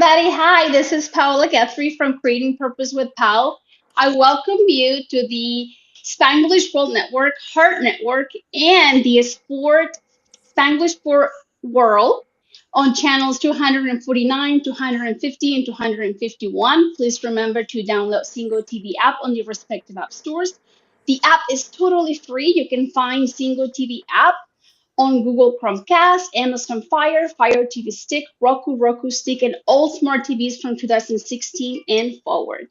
everybody. Hi, this is Paola Guthrie from Creating Purpose with Pal. I welcome you to the Spanglish World Network, Heart Network, and the Spanglish for World on channels 249, 250, and 251. Please remember to download Single TV app on the respective app stores. The app is totally free. You can find Single TV app on Google Chromecast, Amazon Fire TV Stick, Roku Stick, and all smart TVs from 2016 and forward.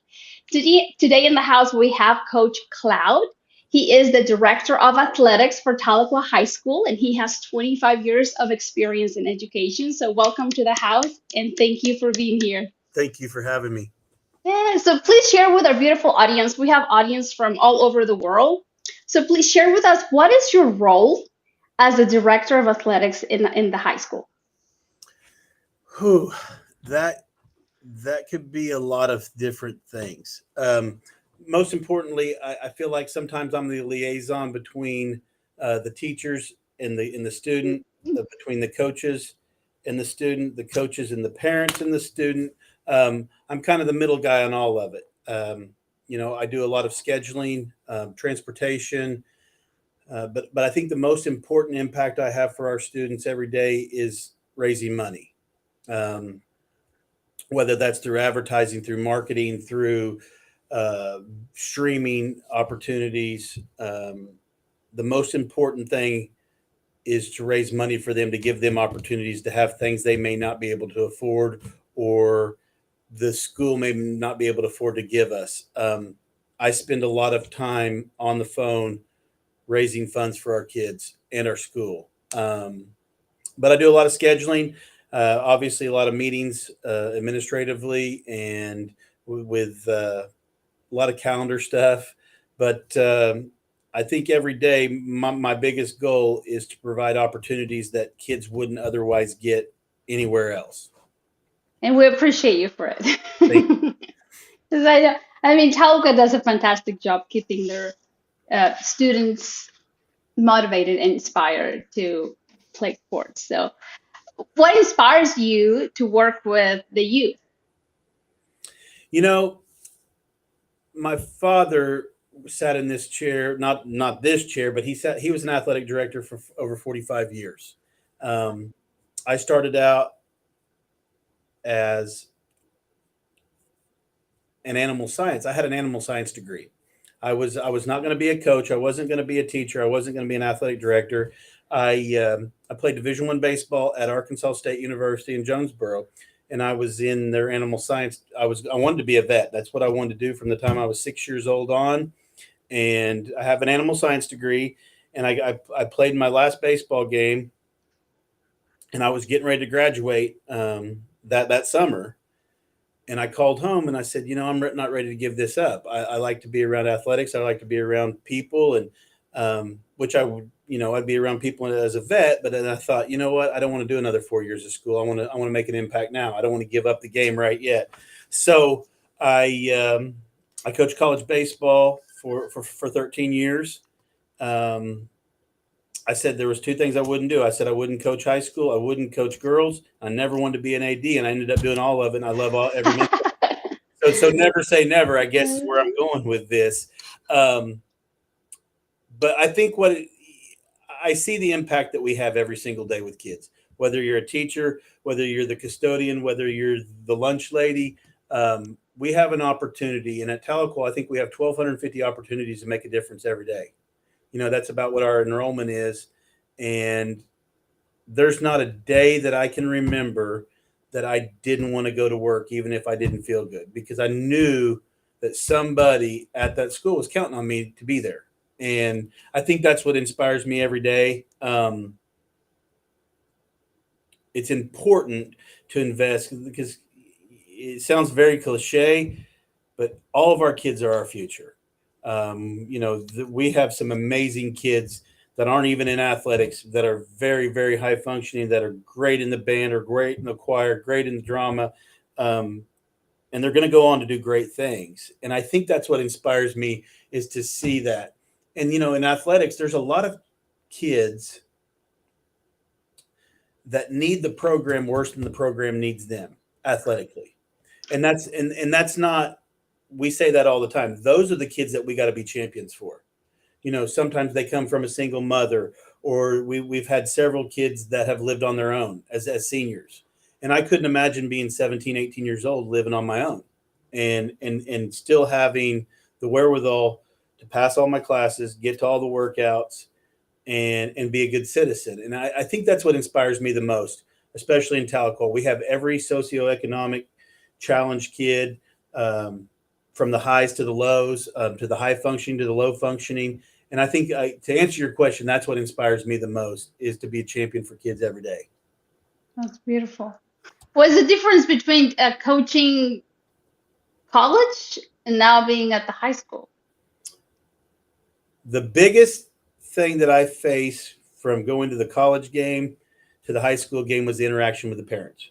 Today in the house, we have Coach Cloud. He is the Director of Athletics for Tahlequah High School, and he has 25 years of experience in education. So, welcome to the house, and thank you for being here. Thank you for having me. Yeah, so please share with our beautiful audience. We have audience from all over the world. So please share with us what is your role as the director of athletics in the high school? Whew, that that could be a lot of different things. Most importantly, I feel like sometimes I'm the liaison between the teachers and the student, between the coaches and the student, the coaches and the parents and the student. I'm kind of the middle guy on all of it. I do a lot of scheduling, transportation, but I think the most important impact I have for our students every day is raising money. Um, whether that's through advertising, through marketing, through uh, streaming opportunities. The most important thing is to raise money for them to give them opportunities to have things they may not be able to afford, or the school may not be able to afford to give us. I spend a lot of time on the phone raising funds for our kids and our school. But I do a lot of scheduling, obviously, a lot of meetings administratively and with a lot of calendar stuff. But I think every day my biggest goal is to provide opportunities that kids wouldn't otherwise get anywhere else. And we appreciate you for it. Thank 'Cause I mean, Talca does a fantastic job keeping their students motivated and inspired to play sports. So, what inspires you to work with the youth? you. My father sat in this chair, not this chair, but he was an athletic director for over 45 years. Um, I started out as an animal science. I had an animal science degree. I was not going to be a coach. I wasn't going to be a teacher. I wasn't going to be an athletic director. I played Division I baseball at Arkansas State University in Jonesboro, and I was in their animal science. I wanted to be a vet. That's what I wanted to do from the time I was 6 years old on. And I have an animal science degree. And I played my last baseball game, and I was getting ready to graduate that summer. And I called home and I said, I'm not ready to give this up. I like to be around athletics. I like to be around people, and which I would, I'd be around people as a vet. But then I thought, you know what? I don't want to do another 4 years of school. I want to make an impact now. I don't want to give up the game right yet. So I coached college baseball for 13 years. Um, I said there was two things I wouldn't do. I said I wouldn't coach high school. I wouldn't coach girls. I never wanted to be an AD, and I ended up doing all of it. And I love every minute. So never say never, I guess, is where I'm going with this. Um, but I think I see the impact that we have every single day with kids. Whether you're a teacher, whether you're the custodian, whether you're the lunch lady, we have an opportunity. And at Tahlequah, I think we have 1,250 opportunities to make a difference every day. That's about what our enrollment is. And there's not a day that I can remember that I didn't want to go to work, even if I didn't feel good, because I knew that somebody at that school was counting on me to be there. And I think that's what inspires me every day. It's important to invest because it sounds very cliche, but all of our kids are our future. We have some amazing kids that aren't even in athletics that are very, very high functioning, that are great in the band or great in the choir, great in the drama. Um, and they're going to go on to do great things. And I think that's what inspires me, is to see that. And, in athletics, there's a lot of kids that need the program worse than the program needs them. athletically. And that's not, we say that all the time. Those are the kids that we got to be champions for. Sometimes they come from a single mother, or we've had several kids that have lived on their own as seniors. And I couldn't imagine being 17, 18 years old living on my own and still having the wherewithal to pass all my classes, get to all the workouts, and be a good citizen. And I think that's what inspires me the most, especially in Tahlequah. We have every socioeconomic challenge kid, from the highs to the lows, to the high functioning to the low functioning. And I think, to answer your question, that's what inspires me the most, is to be a champion for kids every day. That's beautiful. What's the difference between coaching college and now being at the high school? The biggest thing that I face from going to the college game to the high school game was the interaction with the parents.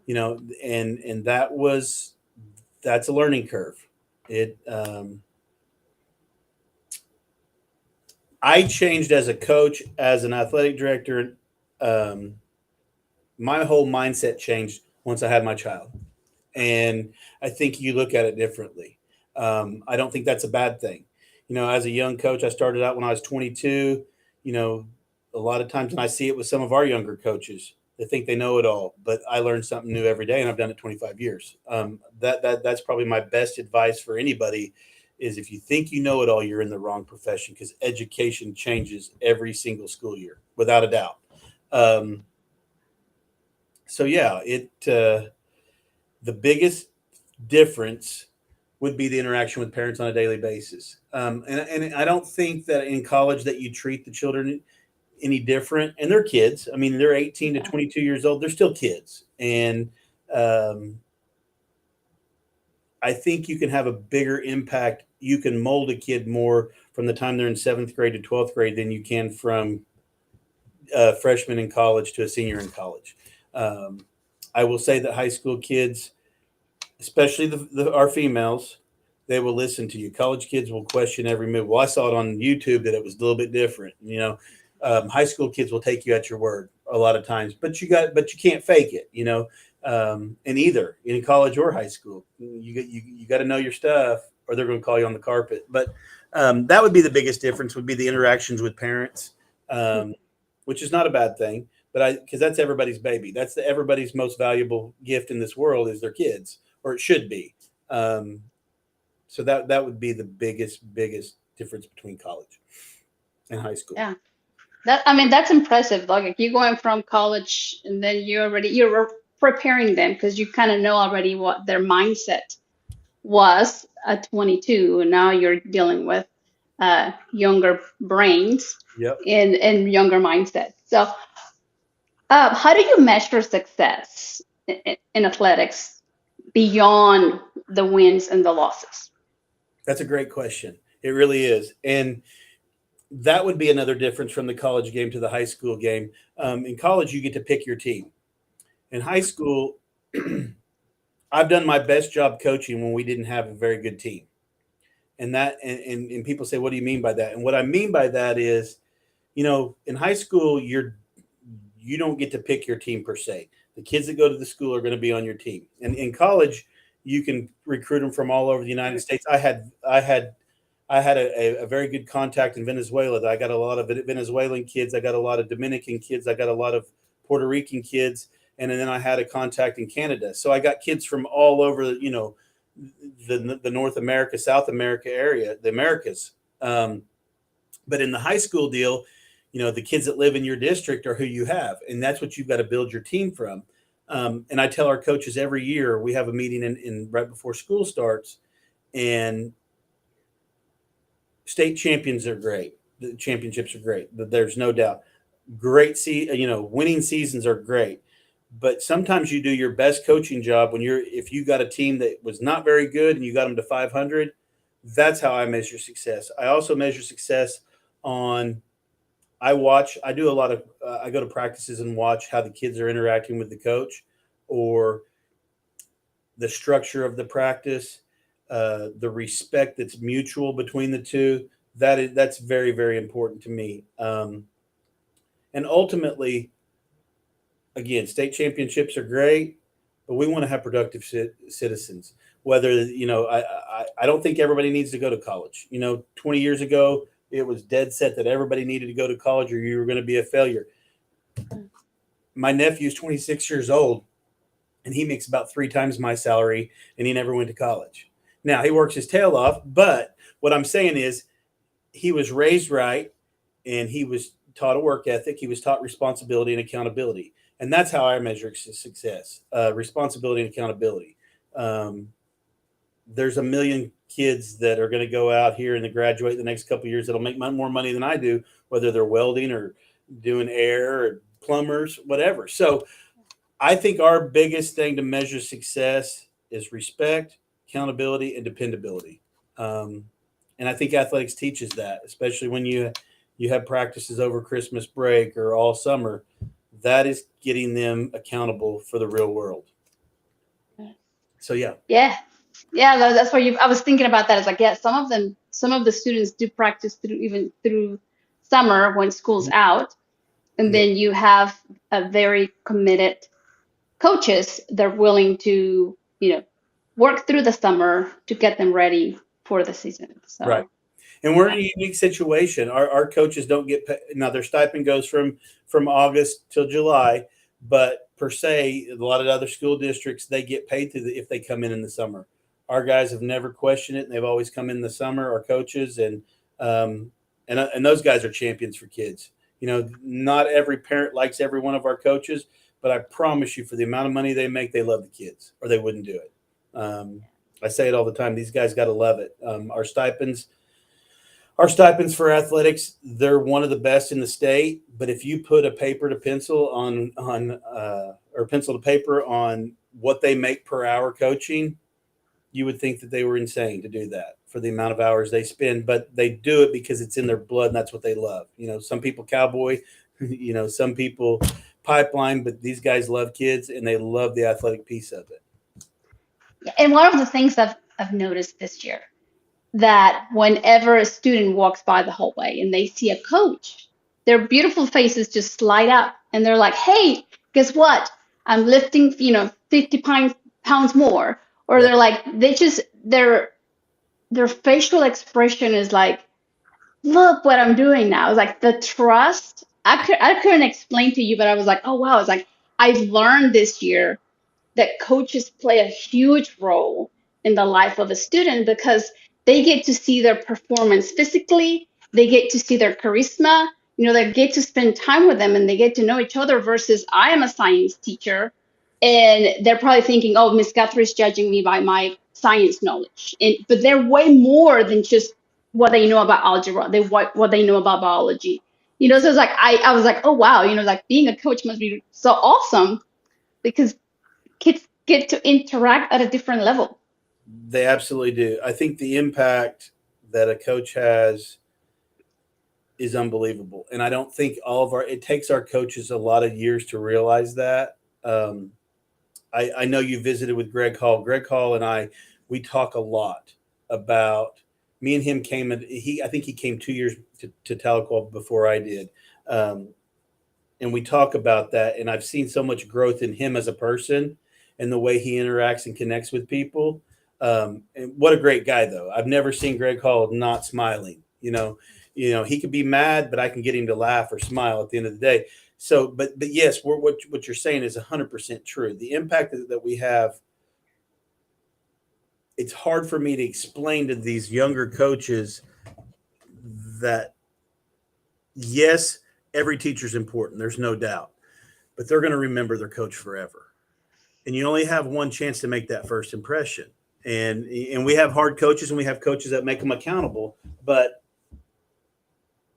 And that's a learning curve. It I changed as a coach, as an athletic director. Um, my whole mindset changed once I had my child, and I think you look at it differently. I don't think that's a bad thing. As a young coach, I started out when I was 22. You know, a lot of times, and I see it with some of our younger coaches, they think they know it all, but I learn something new every day, and I've done it 25 years. That's probably my best advice for anybody, is if you think you know it all, you're in the wrong profession, because education changes every single school year, without a doubt. Um, so yeah, the biggest difference would be the interaction with parents on a daily basis. And I don't think that in college that you treat the children any different. And they're kids. I mean, they're 18 to Yeah. 22 years old. They're still kids. And um, I think you can have a bigger impact. You can mold a kid more from the time they're in seventh grade to 12th grade than you can from freshman in college to a senior in college. Um, I will say that high school kids, especially our females, they will listen to you. College kids will question every move. Well, I saw it on YouTube that it was a little bit different. High school kids will take you at your word a lot of times, but you can't fake it. In either in college or high school, you got to know your stuff, or they're going to call you on the carpet. But that would be the biggest difference. Would be the interactions with parents, um, which is not a bad thing. But because that's everybody's baby. That's everybody's most valuable gift in this world is their kids, or it should be. Um, so that would be the biggest difference between college and high school. Yeah. That's impressive. Like you going from college and then you're preparing them because you kind of know already what their mindset was at 22, and now you're dealing with younger brains Yep. and younger mindset. So, how do you measure success in athletics beyond the wins and the losses? That's a great question. It really is. And that would be another difference from the college game to the high school game. In college, you get to pick your team. In high school, I've done my best job coaching when we didn't have a very good team. And people say, what do you mean by that? And what I mean by that is, in high school, you don't get to pick your team per se. The kids that go to the school are going to be on your team. And in college, you can recruit them from all over the United States. I had a very good contact in Venezuela. I got a lot of Venezuelan kids. I got a lot of Dominican kids. I got a lot of Puerto Rican kids. And then I had a contact in Canada. So I got kids from all over, the North America, South America area, the Americas. But in the high school deal, the kids that live in your district are who you have. And that's what you've got to build your team from. And I tell our coaches every year, we have a meeting in right before school starts, and state champions are great. The championships are great. There's no doubt. Winning seasons are great. But sometimes you do your best coaching job if you got a team that was not very good and you got them to 500. That's how I measure success. I also measure success on, I do a lot of, I go to practices and watch how the kids are interacting with the coach, or the structure of the practice, the respect that's mutual between the two. That's very, very important to me. And ultimately, again, state championships are great, but we want to have productive citizens. Whether I don't think everybody needs to go to college. 20 years ago, it was dead set that everybody needed to go to college or you were going to be a failure. My nephew's 26 years old, and he makes about 3 times my salary, and he never went to college. Now he works his tail off, but what I'm saying is he was raised right, and he was taught a work ethic. He was taught responsibility and accountability, and that's how I measure success: responsibility and accountability. Um, there's a million kids that are going to go out here and they graduate the next couple of years that'll make more money than I do, whether they're welding or doing air or plumbers, whatever. So I think our biggest thing to measure success is respect, accountability, and dependability. Um, and I think athletics teaches that, especially when you have practices over Christmas break or all summer. That is getting them accountable for the real world. So yeah, Yeah. Yeah, that's why I was thinking about that. It's like, yeah, some of the students do practice through even through summer when school's out, and yeah, then you have a very committed coaches. They're willing to, work through the summer to get them ready for the season. right. So, And we're in yeah. a unique situation. Our coaches don't get paid. Now their stipend goes from August till July, but per se, a lot of other school districts they get paid if they come in the summer. Our guys have never questioned it, and they've always come in the summer. Our coaches um, and those guys are champions for kids. Not every parent likes every one of our coaches, but I promise you, for the amount of money they make, they love the kids, or they wouldn't do it. Um, I say it all the time. These guys got to love it. Our stipends for athletics, they're one of the best in the state. But if you put a paper to pencil or pencil to paper on what they make per hour coaching, you would think that they were insane to do that for the amount of hours they spend. But they do it because it's in their blood and that's what they love. Some people cowboy, some people pipeline, but these guys love kids and they love the athletic piece of it. And one of the things I've noticed this year that whenever a student walks by the hallway and they see a coach, their beautiful faces just light up and they're like, hey, guess what? I'm lifting, 50 pounds more. Or Right. they're like, their facial expression is like, look what I'm doing now. It's like the trust. I couldn't explain to you, but I was like, oh wow. It's like I've learned this year that coaches play a huge role in the life of a student because they get to see their performance physically, they get to see their charisma, they get to spend time with them and they get to know each other versus I am a science teacher and they're probably thinking, oh, Miss Guthrie's judging me by my science knowledge. But they're way more than just what they know about algebra, what they know about biology. So it's like I was like, oh wow, like being a coach must be so awesome because kids get to interact at a different level. They absolutely do. I think the impact that a coach has is unbelievable. And I don't think it takes our coaches a lot of years to realize that. Um, I know you visited with Greg Hall. Greg Hall and we talk a lot about, me and him I think he came 2 years to Tahlequah before I did. Um, and we talk about that. And I've seen so much growth in him as a person and the way he interacts and connects with people. And what a great guy, though. I've never seen Greg Hall not smiling. He could be mad, but I can get him to laugh or smile at the end of the day. So, but yes, what you're saying is 100% true. The impact that we have, it's hard for me to explain to these younger coaches that yes, every teacher's important. There's no doubt, but they're going to remember their coach forever. And you only have one chance to make that first impression. And we have hard coaches and we have coaches that make them accountable, but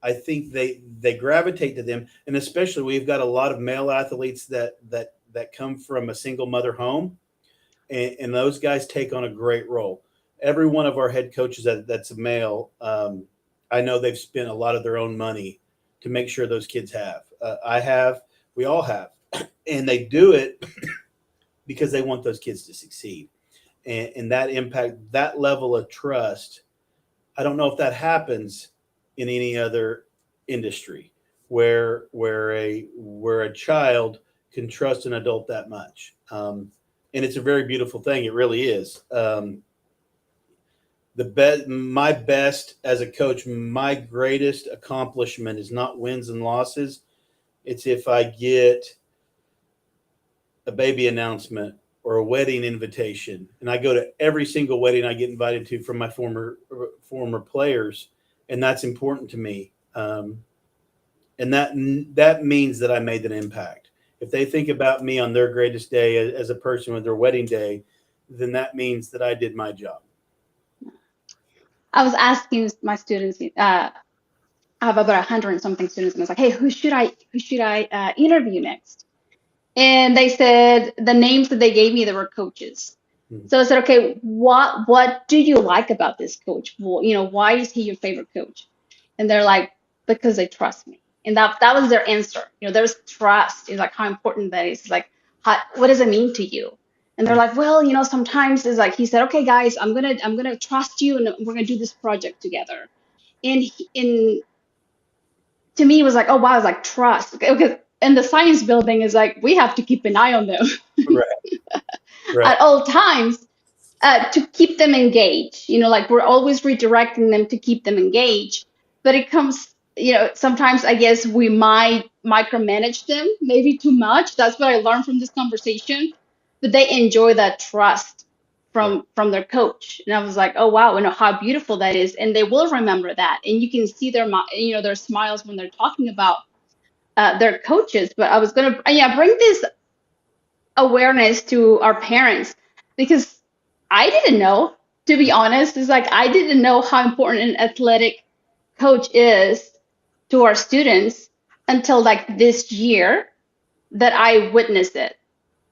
I think they gravitate to them, and especially we've got a lot of male athletes that come from a single mother home, and those guys take on a great role. Every one of our head coaches that's a male, I know they've spent a lot of their own money to make sure those kids have. I have, we all have, and they do it because they want those kids to succeed, and that impact, that level of trust. I don't know if that happens in any other industry where a child can trust an adult that much. and it's a very beautiful thing. It really is. My best as a coach, my greatest accomplishment is not wins and losses. It's if I get a baby announcement or a wedding invitation, and I go to every single wedding I get invited to from my former players, and that's important to me. And that means that I made an impact. If they think about me on their greatest day as a person with their wedding day, then that means that I did my job. I was asking my students, I have about 100 and something students, and I was like, hey, who should I interview next? And they said the names that they gave me, they were coaches. Mhm. So I said, okay, what do you like about this coach? Well, why is he your favorite coach? And they're like, because they trust me. And that was their answer. There's trust. It's like how important that is. Like, what does it mean to you? And they're like, well, sometimes it's like he said, okay, guys, I'm gonna trust you, and we're gonna do this project together. And to me, it was like, oh wow, it's like trust. Because in the science building is like we have to keep an eye on them Right, right. at all times, to keep them engaged. Like we're always redirecting them to keep them engaged. But it comes, sometimes I guess we might micromanage them maybe too much. That's what I learned from this conversation. But they enjoy that trust Right. from their coach, and I was like, oh wow, how beautiful that is, and they will remember that, and you can see their smiles when they're talking about their coaches. But I was gonna, yeah, bring this awareness to our parents, because I didn't know, to be honest. It's like I didn't know how important an athletic coach is to our students until like this year that I witnessed it.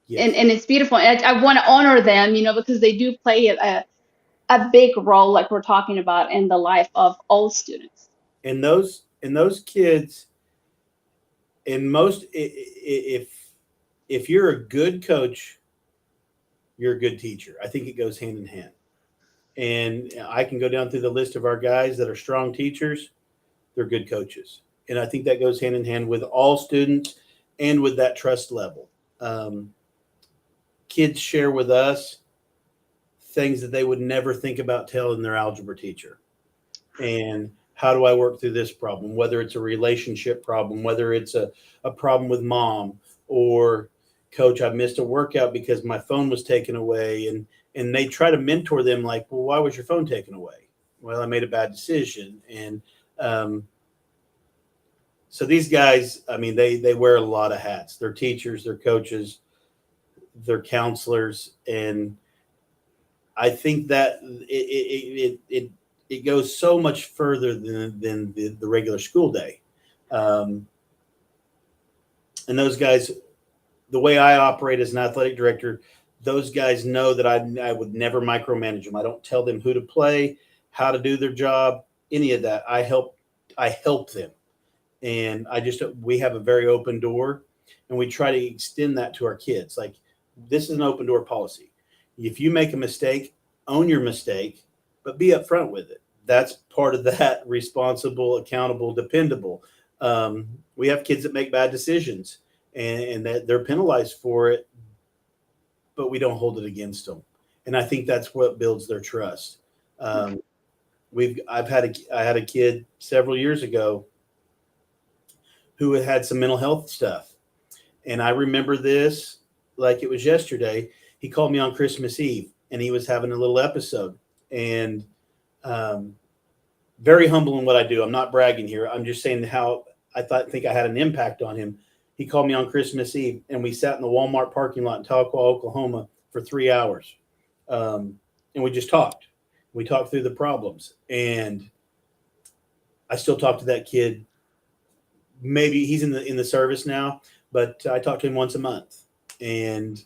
And, Yes. and it's beautiful. And I want to honor them, because they do play a big role, like we're talking about, in the life of all students. And those kids, in most, if you're a good coach, you're a good teacher. I think it goes hand in hand. And I can go down through the list of our guys that are strong teachers. They're good coaches, and I think that goes hand in hand with all students and with that trust level. Um, Kids share with us things that they would never think about telling their algebra teacher. And how do I work through this problem? Whether it's a relationship problem, whether it's a problem with mom, or coach, I missed a workout because my phone was taken away. And they try to mentor them like, well, why was your phone taken away? Well, I made a bad decision. And um, so these guys, I mean, they wear a lot of hats. They're teachers, they're coaches, they're counselors. And I think that it goes so much further than the regular school day. Um, and those guys, the way I operate as an athletic director, those guys know that I would never micromanage them. I don't tell them who to play, how to do their job, any of that. I help them. And we have a very open door, and we try to extend that to our kids. Like, this is an open door policy. If you make a mistake, own your mistake, but be upfront with it. That's part of that responsible, accountable, dependable. We have kids that make bad decisions, and that they're penalized for it, but we don't hold it against them. And I think that's what builds their trust. Um, I had a kid several years ago who had some mental health stuff. And I remember this like it was yesterday. He called me on Christmas Eve, and he was having a little episode. And um, very humble in what I do. I'm not bragging here. I'm just saying how think I had an impact on him. He called me on Christmas Eve, and we sat in the Walmart parking lot in Tahlequah, Oklahoma for 3 hours. And we just talked. We talked through the problems. And I still talk to that kid. Maybe he's in the service now, but I talk to him once a month. And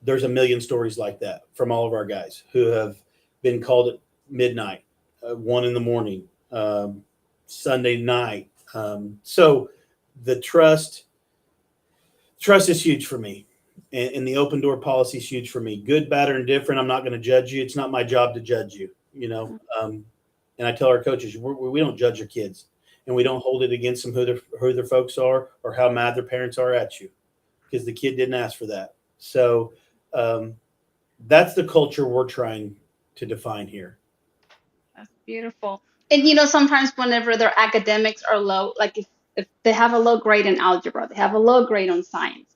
there's a million stories like that from all of our guys who have been called at midnight, 1 in the morning, Sunday night. So the trust is huge for me, and the open door policy is huge for me. Good, bad, or indifferent. I'm not going to judge you. It's not my job to judge you. And I tell our coaches, we don't judge our kids, and we don't hold it against them who their folks are or how mad their parents are at you, because the kid didn't ask for that. So Um, that's the culture we're trying to define here. That's beautiful. And sometimes whenever their academics are low, like if they have a low grade in algebra, they have a low grade on science,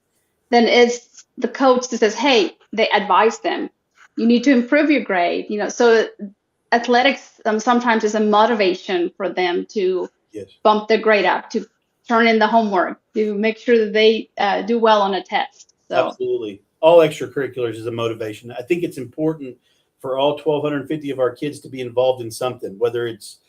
then it's the coach that says, hey, they advise them, you need to improve your grade. So athletics sometimes is a motivation for them to Yes. bump their grade up, to turn in the homework, to make sure that they do well on a test. So Absolutely. All extracurriculars is a motivation. I think it's important for all 1,250 of our kids to be involved in something, whether it's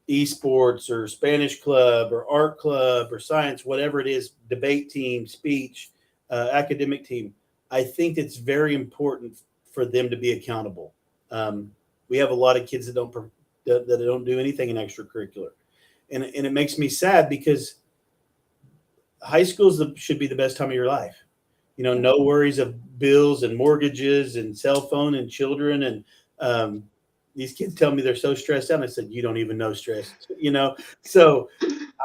esports or Spanish club or art club or science, whatever it is, debate team, speech, academic team. I think it's very important for them to be accountable. Um, we have a lot of kids that don't do anything in extracurricular, and it makes me sad because should be the best time of your life. No worries of bills and mortgages and cell phone and children. And um, these kids tell me they're so stressed out. And I said, you don't even know stress, So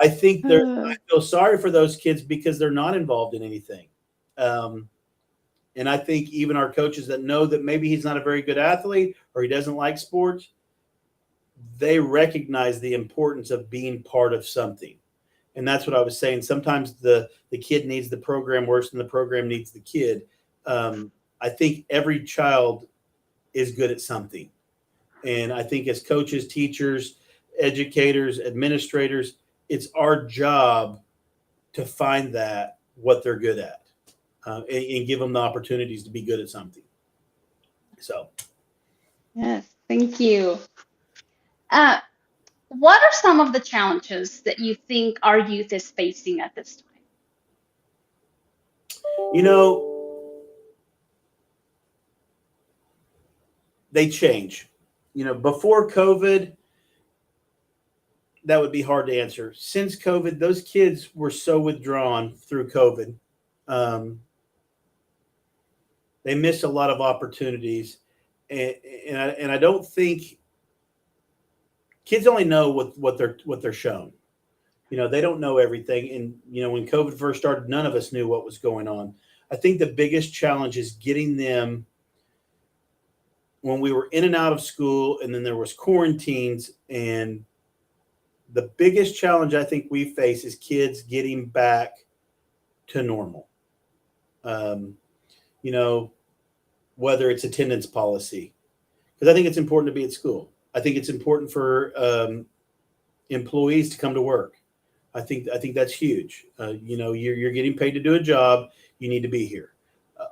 I think I feel sorry for those kids because they're not involved in anything. Um, and I think even our coaches that know that maybe he's not a very good athlete or he doesn't like sports, they recognize the importance of being part of something. And that's what I was saying. Sometimes the kid needs the program worse than the program needs the kid. I think every child is good at something, and I think as coaches, teachers, educators, administrators, it's our job to find that what they're good at, and give them the opportunities to be good at something. So, yes, thank you. uh, what are some of the challenges that you think our youth is facing at this time? you know, they change. Before COVID, that would be hard to answer. Since COVID, those kids were so withdrawn through COVID. Um, they missed a lot of opportunities, and I don't think kids only know what they're shown. They don't know everything, and when COVID first started, none of us knew what was going on. I think the biggest challenge is getting them when we were in and out of school, and then there was quarantines, and the biggest challenge I think we face is kids getting back to normal. Um, you know, whether it's attendance policy, because I think it's important to be at school. I think it's important for employees to come to work. I think that's huge. You're getting paid to do a job. You need to be here.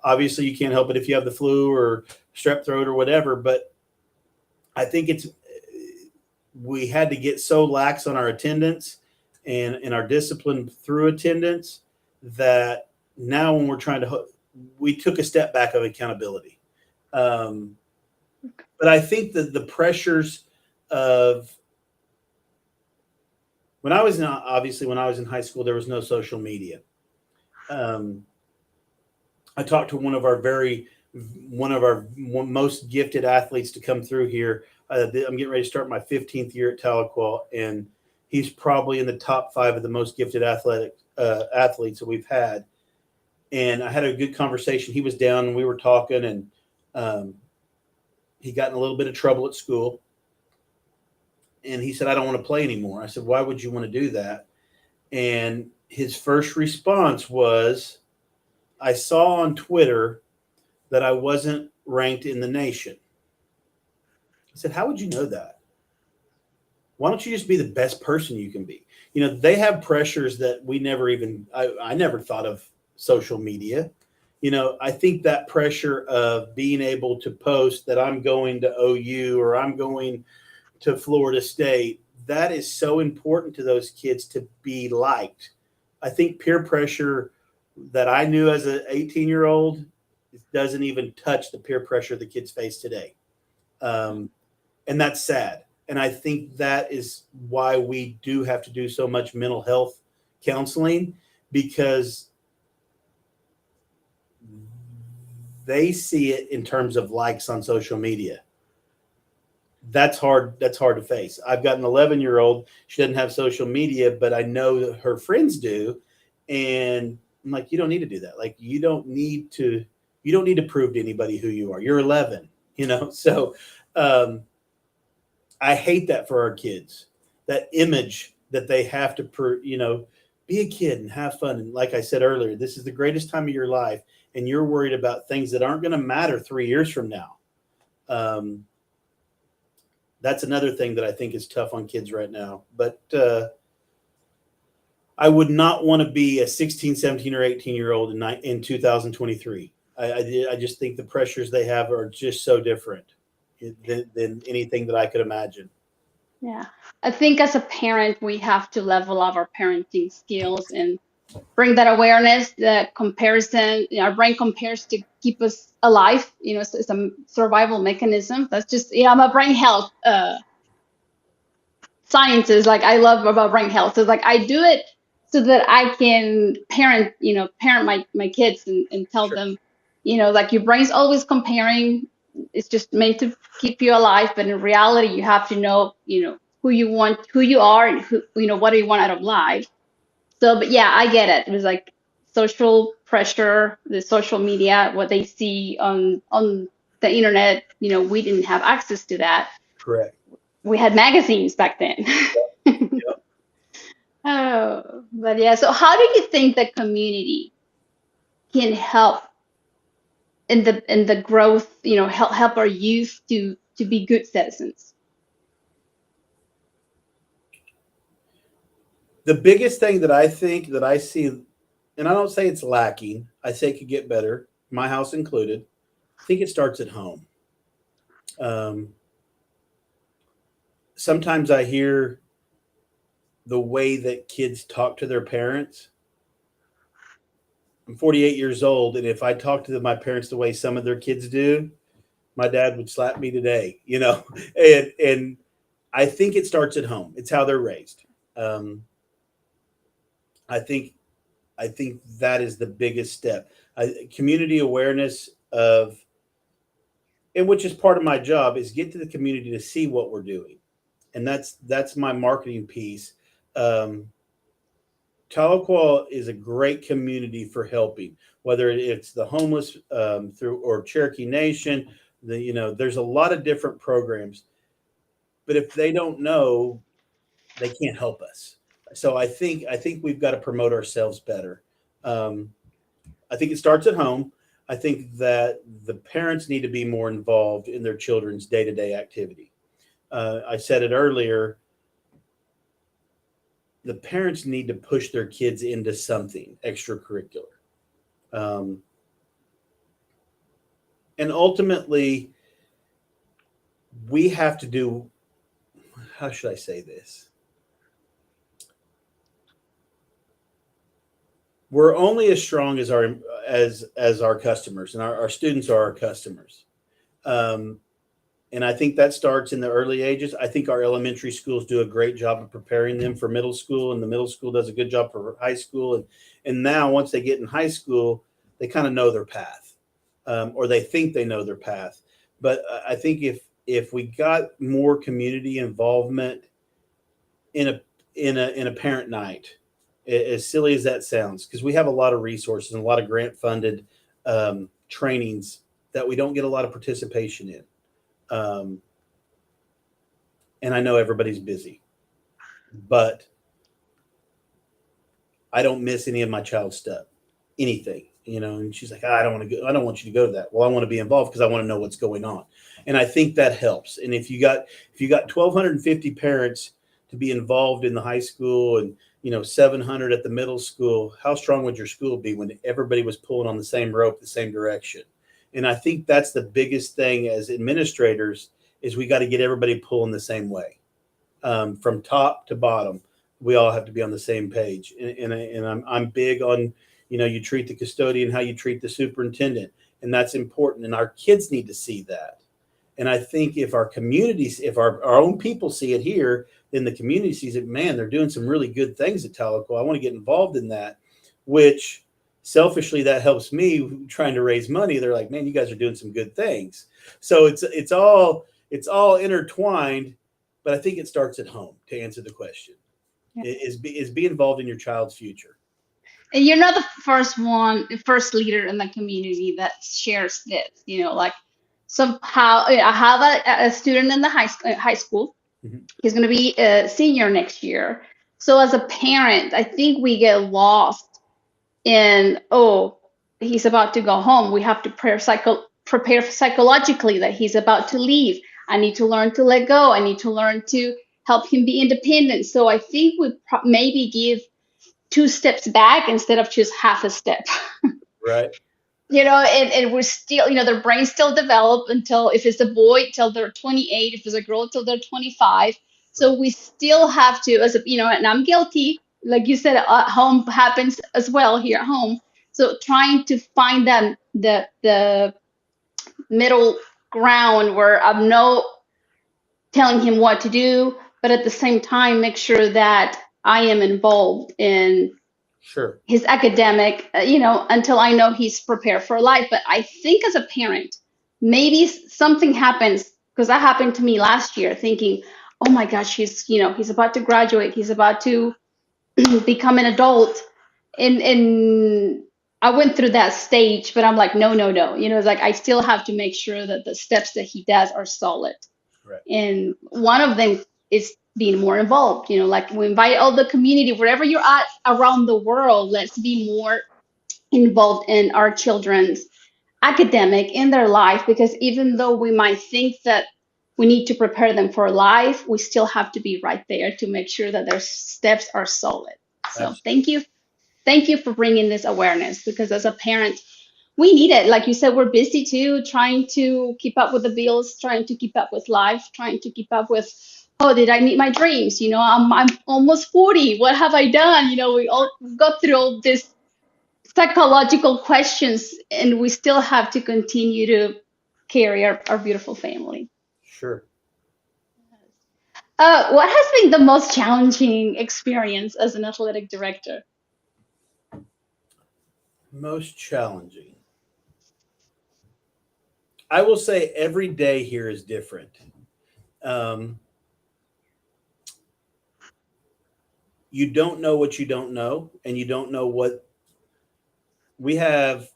Obviously, you can't help it if you have the flu or strep throat or whatever. But I think we had to get so lax on our attendance and our discipline through attendance that now when we're trying to, we took a step back of accountability. Um, but I think that the pressures of when I was in high school, there was no social media. Um, I talked to one of our most gifted athletes to come through here. I'm getting ready to start my 15th year at Tahlequah, and he's probably in the top 5 of the most gifted athletes that we've had. And I had a good conversation. He was down, and we were talking, and um, he got in a little bit of trouble at school. And he said, "I don't want to play anymore." I said, "Why would you want to do that?" And his first response was, "I saw on Twitter that I wasn't ranked in the nation." I said, "How would you know that? Why don't you just be the best person you can be?" They have pressures that I never thought of social media. I think that pressure of being able to post that I'm going to OU or I'm going to Florida State, that is so important to those kids to be liked. I think peer pressure that I knew as an 18-year-old doesn't even touch the peer pressure the kids face today. And that's sad. And I think that is why we do have to do so much mental health counseling, because they see it in terms of likes on social media. That's hard. That's hard to face. I've got an 11-year-old. She doesn't have social media, but I know that her friends do. And I'm like, you don't need to do that. Like, you don't need to You don't need to prove to anybody who you are. You're 11, you know. So um, I hate that for our kids. That image that they have to, be a kid and have fun. And like I said earlier, this is the greatest time of your life, and you're worried about things that aren't going to matter 3 years from now. Um, that's another thing that I think is tough on kids right now. But I would not want to be a 16, 17, or 18-year-old in 2023. I just think the pressures they have are just so different than anything that I could imagine. Yeah. I think as a parent, we have to level up our parenting skills and bring that awareness, that comparison. Our brain compares to keep us alive. It's a survival mechanism. That's just, I'm a brain health sciences. Like, I love about brain health. So like I do it so that I can parent my kids and tell Sure. them, like, your brain's always comparing. It's just meant to keep you alive, but in reality you have to know, who you are, and what do you want out of life. So, but yeah, I get it. It was like social pressure, the social media, what they see on the internet. We didn't have access to that. Correct. We had magazines back then. Yep. Oh, but yeah. So, how do you think the community can help in the growth? Help our youth to be good citizens. The biggest thing that I think that I see, and I don't say it's lacking, I say it could get better, my house included. I think it starts at home. Um, Sometimes I hear the way that kids talk to their parents. I'm 48 years old, and if I talk to my parents the way some of their kids do, my dad would slap me today, and I think it starts at home. It's how they're raised. Um, I think I think that is the biggest step. Community awareness of, and which is part of my job, is get to the community to see what we're doing, and that's my marketing piece. Um, Tahlequah is a great community for helping, whether it's the homeless through or Cherokee Nation. There's a lot of different programs, but if they don't know, they can't help us. So I think we've got to promote ourselves better. Um, I think it starts at home. I think that the parents need to be more involved in their children's day to day activity. I said it earlier. The parents need to push their kids into something extracurricular. Um, and ultimately, we have to do, how should I say this? We're only as strong as our customers, and our students are our customers. Um, and I think that starts in the early ages. I think our elementary schools do a great job of preparing them for middle school, and the middle school does a good job for high school. And now once they get in high school, they kind of know their path, or they think they know their path. But I think if we got more community involvement in a parent night, as silly as that sounds, because we have a lot of resources and a lot of grant funded trainings that we don't get a lot of participation in. Um, and I know everybody's busy, but I don't miss any of my child's stuff, anything, And she's like, I don't want to go. I don't want you to go to that. Well, I want to be involved because I want to know what's going on, and I think that helps. And if you got 1,250 parents to be involved in the high school, and 700 at the middle school, how strong would your school be when everybody was pulling on the same rope, the same direction? And I think that's the biggest thing as administrators is we got to get everybody pulling the same way, from top to bottom. We all have to be on the same page. And I'm big on, you treat the custodian how you treat the superintendent. And that's important. And our kids need to see that. And I think if our communities, if our own people see it here, then the community sees it. Man, they're doing some really good things at Tahlequah. I want to get involved in that, which selfishly that helps me trying to raise money. They're like, man, you guys are doing some good things. So it's all intertwined, but I think it starts at home to answer the question. Yeah. Is be involved in your child's future. And you're not the first one, the first leader in the community that shares this. Like somehow I have a student in the high school. Mhm. He's going to be a senior next year. So as a parent, I think we get lost in, oh, he's about to go home. We have to prepare psychologically that he's about to leave. I need to learn to let go. I need to learn to help him be independent. So I think we maybe give two steps back instead of just half a step. Right. And we're still, their brains still develop until, if it's a boy, till they're 28, if it's a girl, till they're 25. Right. So we still have to, and I'm guilty, like you said, at home happens as well here at home. So trying to find them the middle ground where I'm no telling him what to do, but at the same time make sure that I am involved in Sure. his academic, until I know he's prepared for life. But I think as a parent, maybe something happens, because that happened to me last year, thinking, oh my gosh, he's about to graduate, he's about to become an adult. And I went through that stage, but I'm like, no, no, no. It's like I still have to make sure that the steps that he does are solid. Right. And one of them is being more involved. Like we invite all the community, wherever you're at around the world, let's be more involved in our children's academic in their life, because even though we might think that we need to prepare them for life, we still have to be right there to make sure that their steps are solid. So Absolutely. thank you for bringing this awareness, because as a parent, we need it. Like you said, we're busy too, trying to keep up with the bills, trying to keep up with life, trying to keep up with, oh, did I meet my dreams? I'm almost 40. What have I done? We all go through all these psychological questions, and we still have to continue to carry our beautiful family. Sure. What has been the most challenging experience as an athletic director? Most challenging. I will say every day here is different. Um, you don't know what you don't know, and you don't know what we have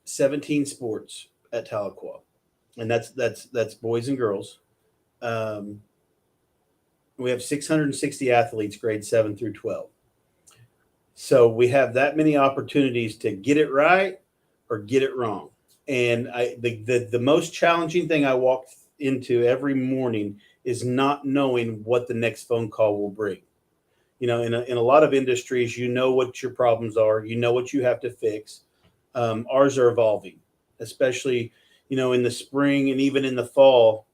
17 sports at Tahlequah, and that's boys and girls. Um, we have 660 athletes, grade 7 through 12. So we have that many opportunities to get it right or get it wrong. And the most challenging thing I walk into every morning is not knowing what the next phone call will bring. In a lot of industries, you know what your problems are, you know what you have to fix. Ours are evolving, especially in the spring and even in the fall.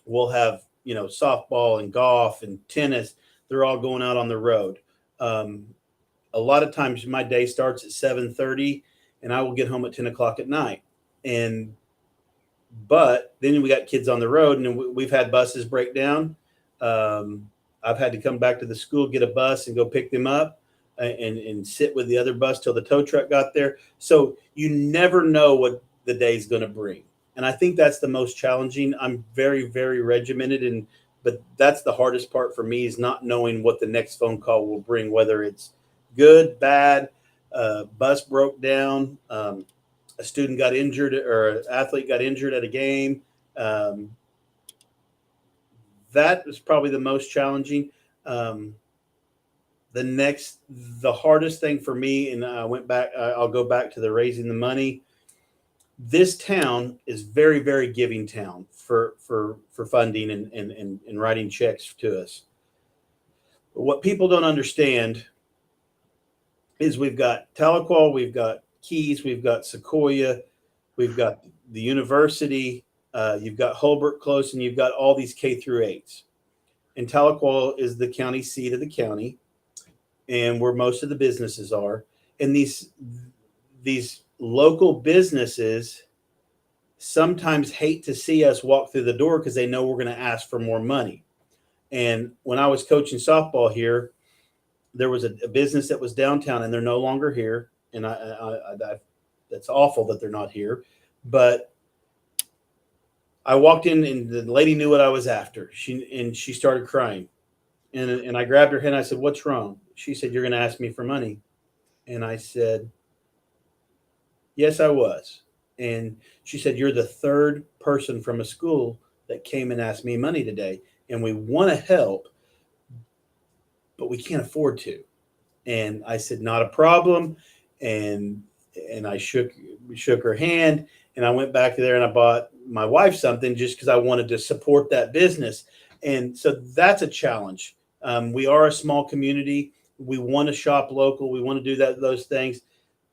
We'll have softball and golf and tennis. They're all going out on the road. Um, a lot of times my day starts at 7:30, and I will get home at 10 o'clock at night. And but then we got kids on the road, and we've had buses break down. Um, I've had to come back to the school, get a bus, and go pick them up, and sit with the other bus till the tow truck got there. So you never know what the day's going to bring, and I think that's the most challenging. I'm very, very regimented, but that's the hardest part for me, is not knowing what the next phone call will bring, whether it's good, bad, bus broke down, a student got injured, or an athlete got injured at a game. Um, that is probably the most challenging. Um, the hardest thing for me, and I went back. I'll go back to the raising the money. This town is very, very giving town for funding and writing checks to us. But what people don't understand is we've got Tahlequah, we've got Keys, we've got Sequoia, we've got the university, you've got Holbrook close, and you've got all these K through 8s. And Tahlequah is the county seat of the county, and where most of the businesses are. And these local businesses sometimes hate to see us walk through the door because they know we're going to ask for more money. And when I was coaching softball here, there was a business that was downtown, and they're no longer here. And that's awful that they're not here. But I walked in, and the lady knew what I was after. She started crying, and I grabbed her hand. I said, "What's wrong?" She said, "You're going to ask me for money." And I said, yes, I was. And she said, you're the third person from a school that came and asked me money today. And we want to help, but we can't afford to. And I said, not a problem. And I shook her hand, and I went back there and I bought my wife something just because I wanted to support that business. And so that's a challenge. We are a small community. We want to shop local. We want to do those things,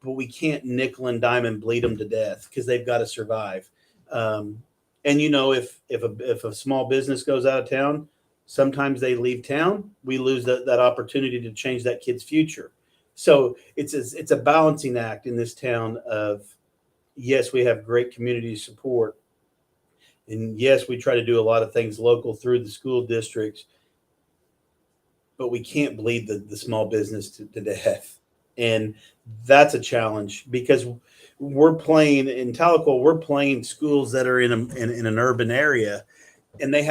but we can't nickel and dime and bleed them to death because they've got to survive. Um, and if a small business goes out of town, sometimes they leave town. We lose that opportunity to change that kid's future. So it's a balancing act in this town of, yes, we have great community support, and yes, we try to do a lot of things local through the school districts, but we can't bleed the small business to death. And that's a challenge because we're playing in Tahlequah, we're playing schools that are in an urban area, and they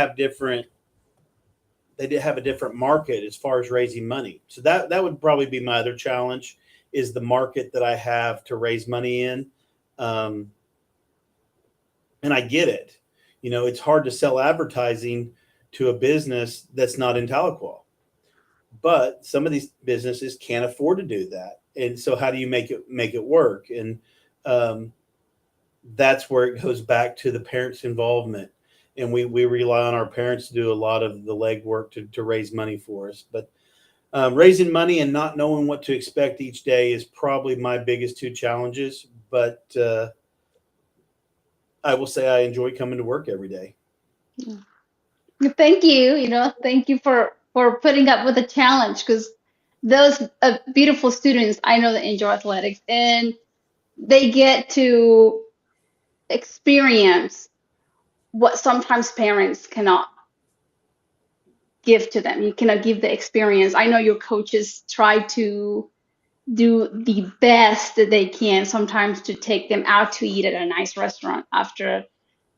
did have a different market as far as raising money. So that would probably be my other challenge, is the market that I have to raise money in. Um, and I get it. It's hard to sell advertising to a business that's not in Tahlequah, but some of these businesses can't afford to do that. And so how do you make it work? And um, that's where it goes back to the parents' involvement. And we rely on our parents to do a lot of the legwork to raise money for us. But raising money and not knowing what to expect each day is probably my biggest two challenges. But I will say I enjoy coming to work every day. Thank you. Thank you for putting up with the challenge, because those beautiful students, I know, that enjoy athletics, and they get to experience what sometimes parents cannot give to them. You cannot give the experience. I know your coaches try to do the best that they can sometimes to take them out to eat at a nice restaurant after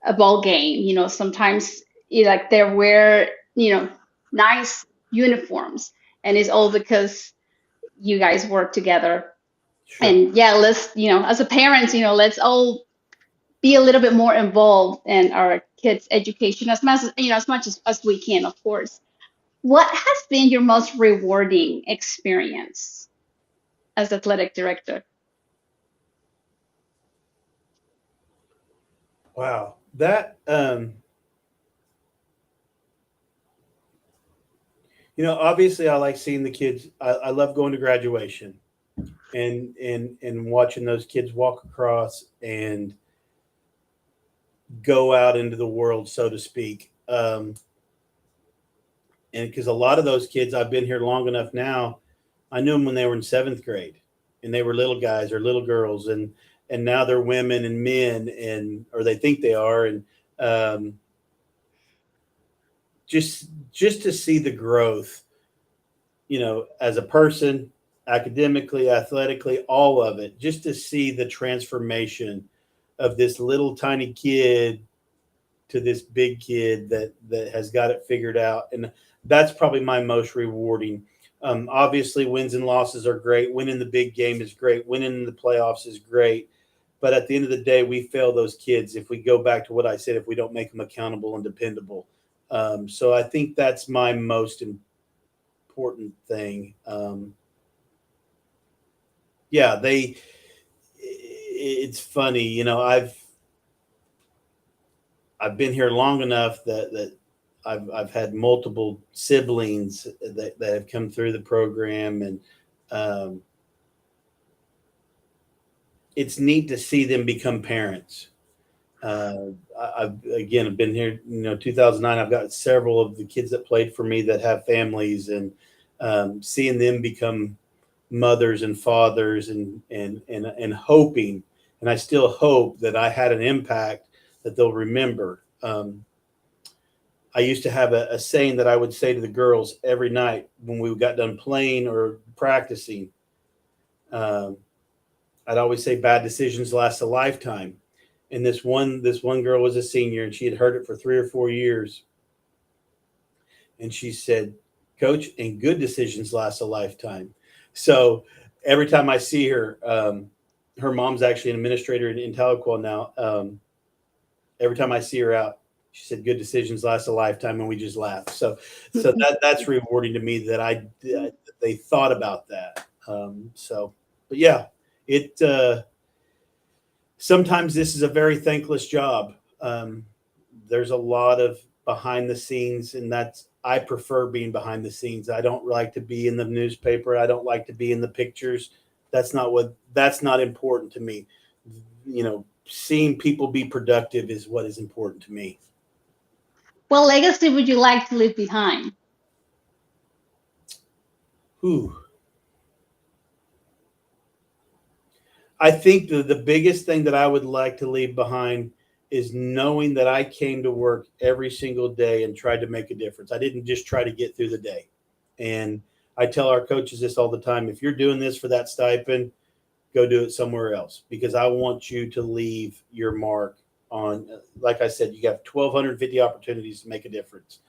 a ball game. Sometimes like they wear, nice uniforms, and it's all because you guys work together. Sure. And yeah, let's, as a parents, let's all be a little bit more involved in our kids' education as much as we can, of course. What has been your most rewarding experience as athletic director? Wow. Obviously I like seeing the kids. I love going to graduation and watching those kids walk across and go out into the world, so to speak. And because a lot of those kids, I've been here long enough now, I knew them when they were in seventh grade, and they were little guys or little girls, and now they're women and men, and or they think they are, and um, just to see the growth, as a person, academically, athletically, all of it, just to see the transformation of this little tiny kid to this big kid that has got it figured out, and that's probably my most rewarding. Obviously, wins and losses are great. Winning the big game is great. Winning in the playoffs is great. But at the end of the day, we fail those kids if we go back to what I said, if we don't make them accountable and dependable. So I think that's my most important thing. Yeah, it's funny, I've been here long enough that I've had multiple siblings that have come through the program, and um, it's neat to see them become parents. I've been here, 2009. I've got several of the kids that played for me that have families, and seeing them become mothers and fathers, and hoping, and I still hope that I had an impact that they'll remember. I used to have a saying that I would say to the girls every night when we got done playing or practicing. Um, I'd always say, "Bad decisions last a lifetime." And this one girl was a senior, and she had heard it for 3 or 4 years, and she said, "Coach, and good decisions last a lifetime." So every time I see her, her mom's actually an administrator in Tahlequah now. Every time I see her out, she said, "Good decisions last a lifetime," and we just laugh. So that's rewarding to me that that they thought about that. But yeah, it sometimes this is a very thankless job. There's a lot of behind the scenes, and that's I prefer being behind the scenes. I don't like to be in the newspaper. I don't like to be in the pictures. That's not important to me. Seeing people be productive is what is important to me. What legacy would you like to leave behind? Ooh. I think the biggest thing that I would like to leave behind is knowing that I came to work every single day and tried to make a difference. I didn't just try to get through the day. And I tell our coaches this all the time. If you're doing this for that stipend, go do it somewhere else, because I want you to leave your mark on, like I said, you have 1,250 opportunities to make a difference.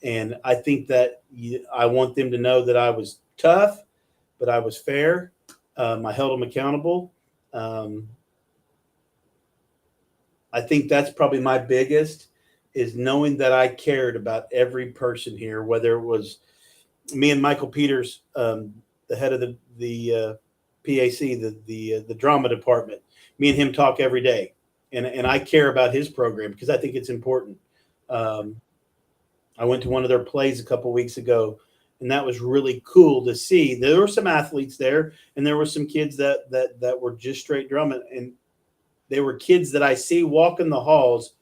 And I think that I want them to know that I was tough, but I was fair. I held them accountable. Um, I think that's probably my biggest, is knowing that I cared about every person here, whether it was me and Michael Peters, the head of the PAC, the drama department. Me and him talk every day, and I care about his program because I think it's important. Um, I went to one of their plays a couple weeks ago, and that was really cool to see. There were some athletes there, and there were some kids that were just straight drumming, and they were kids that I see walking the halls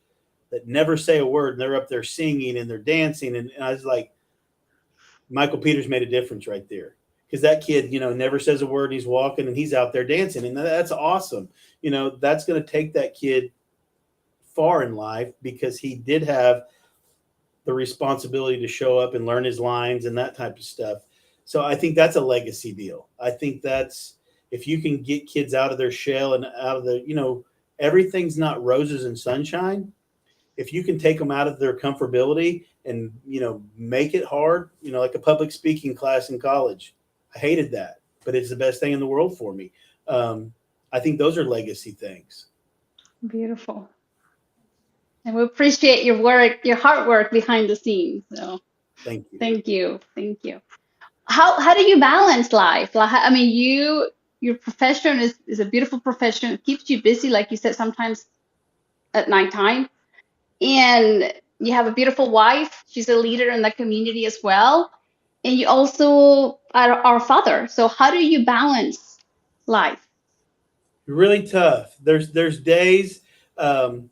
that never say a word, and they're up there singing and they're dancing, and I was like, Michael Peters made a difference right there, because that kid, never says a word. He's walking and he's out there dancing, and that's awesome. That's going to take that kid far in life, because he did have the responsibility to show up and learn his lines and that type of stuff. So I think that's a legacy deal. I think that's, if you can get kids out of their shell and out of everything's not roses and sunshine. If you can take them out of their comfortability and make it hard, like a public speaking class in college. I hated that, but it's the best thing in the world for me. I think those are legacy things. Beautiful. And we appreciate your work, your hard work behind the scenes. So Thank you. thank you. Thank you. How do you balance life? Like, I mean, your profession is a beautiful profession. It keeps you busy, like you said, sometimes at nighttime. And you have a beautiful wife. She's a leader in the community as well. And you also are our father. So how do you balance life? Really tough. There's days. Um,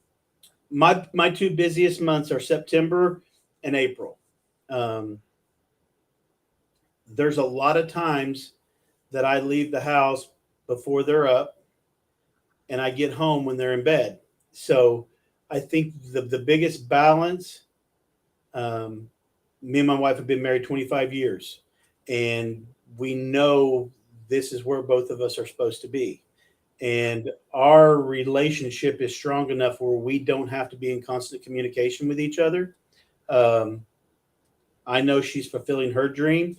my two busiest months are September and April. Um, there's a lot of times that I leave the house before they're up, and I get home when they're in bed. So I think the biggest balance. Um, Me and my wife have been married 25 years, and we know this is where both of us are supposed to be. And our relationship is strong enough where we don't have to be in constant communication with each other. Um, I know she's fulfilling her dream.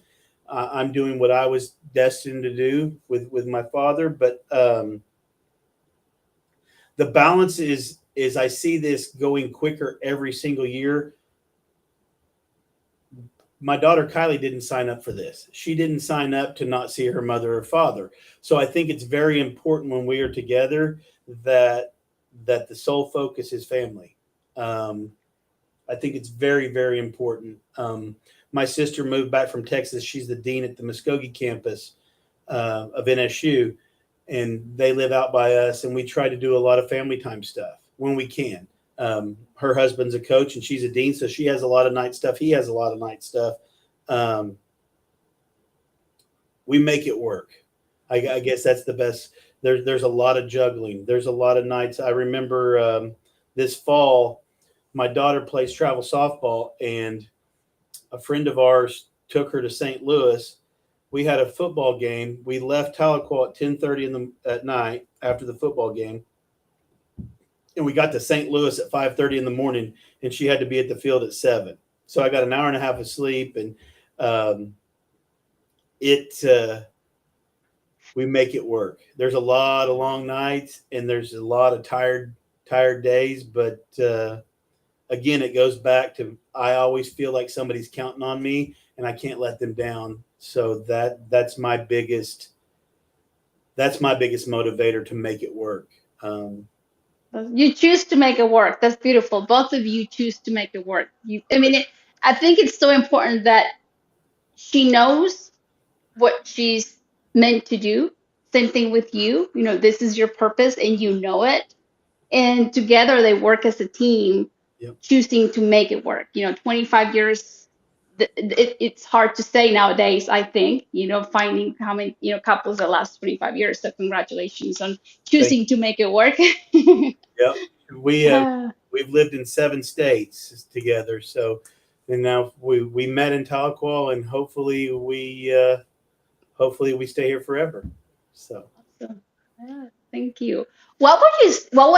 I'm doing what I was destined to do with my father. But the balance is I see this going quicker every single year. My daughter Kylie didn't sign up for this. She didn't sign up to not see her mother or father. So I think it's very important when we are together that the sole focus is family. Um, I think it's very, very important. My sister moved back from Texas. She's the dean at the Muskogee campus of NSU, and they live out by us. And we try to do a lot of family time stuff when we can. Her husband's a coach and she's a dean, so she has a lot of night stuff. He has a lot of night stuff. Um, we make it work. I guess that's the best. There's a lot of juggling. There's a lot of nights. I remember this fall, my daughter plays travel softball, and a friend of ours took her to St. Louis. We had a football game. We left Tahlequah at 10:30 at night after the football game, and we got to St. Louis at 5:30 in the morning, and she had to be at the field at 7. So I got an hour and a half of sleep, and um, it we make it work. There's a lot of long nights and there's a lot of tired days, but again, it goes back to I always feel like somebody's counting on me and I can't let them down. So that's my biggest motivator to make it work. Um, You choose to make it work. That's beautiful. Both of you choose to make it work. I mean, I think it's so important that she knows what she's meant to do. Same thing with you. You know, this is your purpose and you know it. And together they work as a team, yep. choosing to make it work. 25 years, it's hard to say nowadays, I think, finding how many, couples that last 25 years. So congratulations on Thank choosing to make it work. Yep. We Uh, we've lived in 7 states together. So, and now we met in Tahlequah, and hopefully we stay here forever. So, awesome. Yeah, thank you. What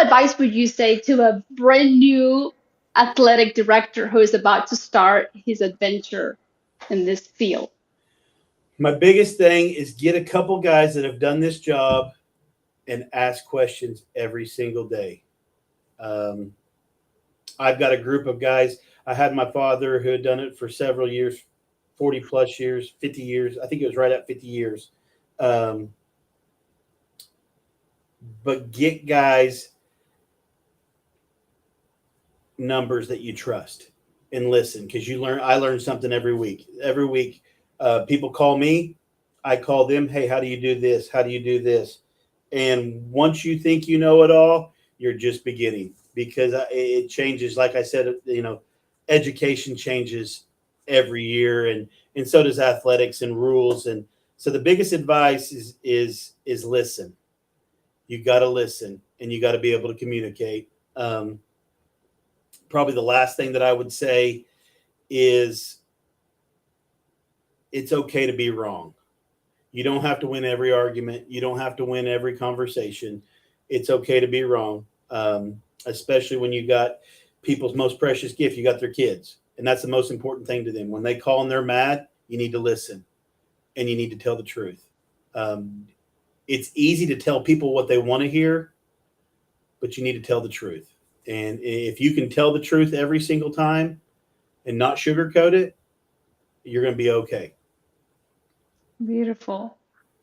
advice would you say to a brand new athletic director who is about to start his adventure in this field? my biggest thing is get a couple guys that have done this job and ask questions every single day. Um, I've got a group of guys. I had my father who had done it for several years, 40 plus years, 50 years. I think it was right at 50 years. Um, but get guys numbers that you trust and listen because I learn something every week. People call me, I call them, hey, how do you do this, how do you do this? And once you think you know it all, you're just beginning because it changes. Like I said, education changes every year, and so does athletics and rules. And so the biggest advice is listen. You got to listen and you got to be able to communicate. Probably the last thing that I would say is it's okay to be wrong. You don't have to win every argument. You don't have to win every conversation. It's okay to be wrong, especially when you got people's most precious gift. You got their kids, and that's the most important thing to them. When they call and they're mad, you need to listen, and you need to tell the truth. Um, it's easy to tell people what they want to hear, but you need to tell the truth. And if you can tell the truth every single time and not sugarcoat it, you're going to be okay. Beautiful.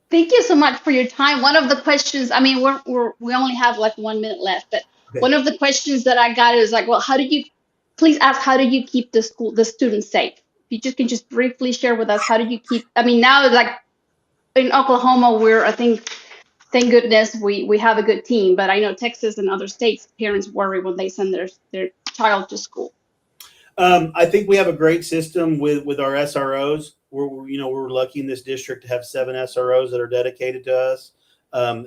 Thank you so much for your time. One of the questions, I mean, we only have like 1 minute left, but Okay. one of the questions that I got is like, well, please ask, how do you keep the students safe? If you just can just briefly share with us, how do you keep, I mean, now like in Oklahoma, I think, thank goodness we have a good team, but I know Texas and other states, parents worry when they send their child to school. I think we have a great system with our SROs. We're lucky in this district to have 7 SROs that are dedicated to us.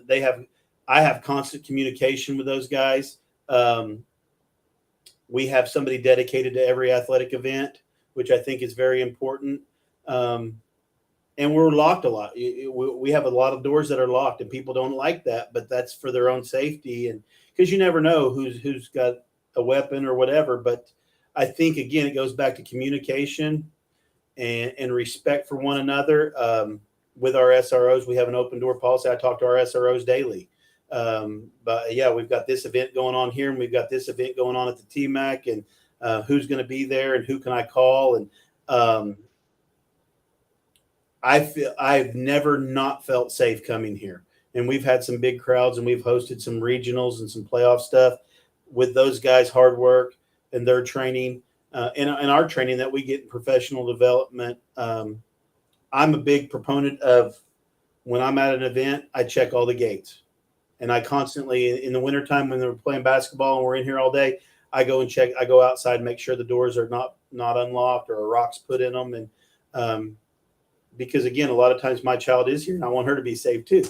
They have I have constant communication with those guys. Um, we have somebody dedicated to every athletic event, which I think is very important. Um, and we're locked a lot. We have a lot of doors that are locked, and people don't like that, but that's for their own safety, and because you never know who's got a weapon or whatever. But I think again, it goes back to communication and respect for one another. With our SROs, we have an open door policy. I talk to our SROs daily. But yeah, we've got this event going on here, and we've got this event going on at the TMAC, and who's going to be there, and who can I call, and I've never not felt safe coming here. And we've had some big crowds and we've hosted some regionals and some playoff stuff with those guys' hard work and their training and our training that we get in professional development. I'm a big proponent of when I'm at an event, I check all the gates. And I constantly, in the wintertime when they're playing basketball and we're in here all day, I go and check. I go outside and make sure the doors are not unlocked or a rock's put in them. And because again, a lot of times my child is here and I want her to be safe too.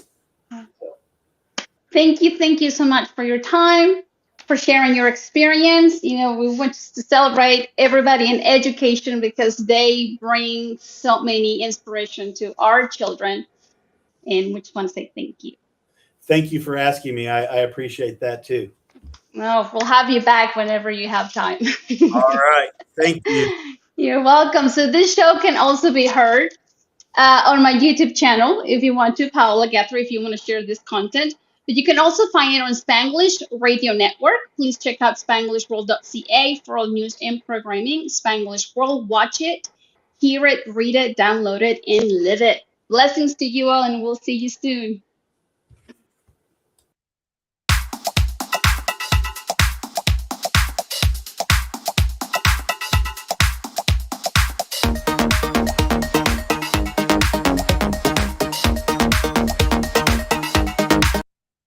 Thank you so much for your time, for sharing your experience. We want to celebrate everybody in education because they bring so many inspiration to our children, and we just want to say thank you. Thank you for asking me. I appreciate that too. Well, we'll have you back whenever you have time. All right. Thank you. You're welcome. So this show can also be heard on my YouTube channel if you want to, Paola Guthrie, if you want to share this content. But you can also find it on Spanglish Radio Network. Please check out SpanglishWorld.ca for all news and programming. Spanglish World, watch it, hear it, read it, download it, and live it. Blessings to you all, and we'll see you soon.